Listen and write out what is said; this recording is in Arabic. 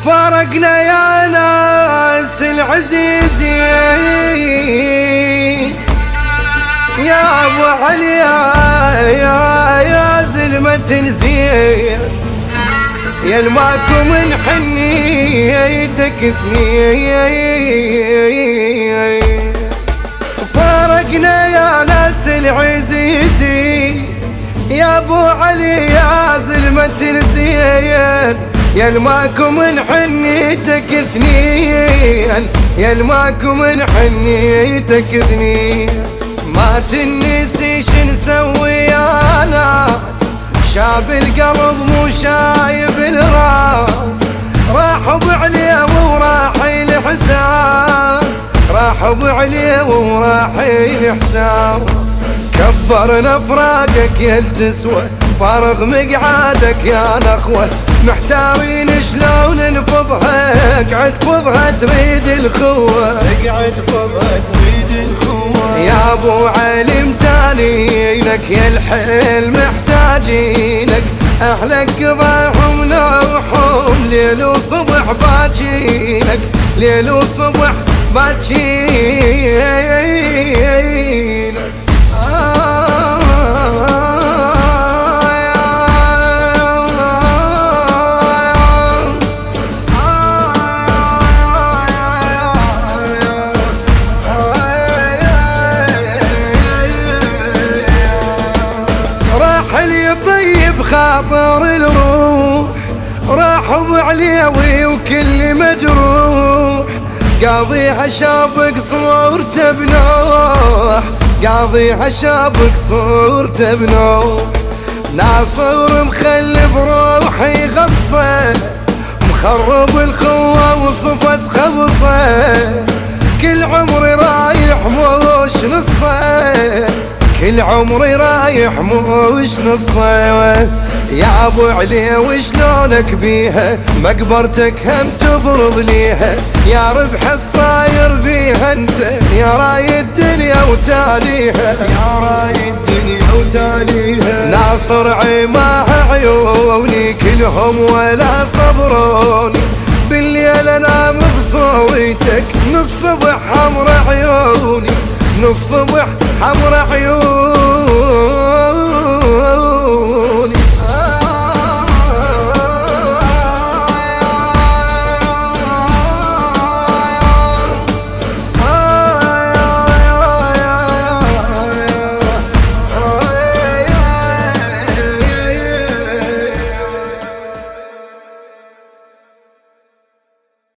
فارقنا يا ناس العزيزين يا ابو علي يا زلمة الزين يا الماكم من حنيتك اثنين. فارقنا يا ناس العزيزين يا ابو علي يا زلمة الزين يا الماكم من حنيتك اثنين يا الماكم من حنيتك اثنين. ما تنسي شنسوي يا ناس شاب القلب مو شايب الراس. راح بعليه وراح الاحساس راح بعليه وراح الاحساس. كبرنا فراقك يا تسوى فارغ مقعادك يا نخوة. محتارين شلون نفضها اقعد فضها تريد الخوة اقعد فضها تريد الخوة. يا ابو علي متالينك يا الحيل محتاجينك. اهلك قضاهم نوحهم ليل وصبح باجينك ليل وصبح باجينك. خاطر الروح راح بعليوي وكل مجروح. قاضيها شاب قصورته بنوح قاضيها شاب قصورته بنوح. ناصر مخلب روحي غصه مخرب الخوة وصفت خبصه. كل عمري رايح موش نصه كل عمري رايح موش نصه. يا ابو علي وشلونك بيها مقبرتك هم تبرض ليها. يا ربح الصاير بيها انت يا راي الدنيا وتاليها يا راي الدنيا وتاليها. ناصر عماه عيوني كلهم ولا صبروني. بالليل انام بصويتك نص صبح حمر عيوني نص صبح حمر عيوني.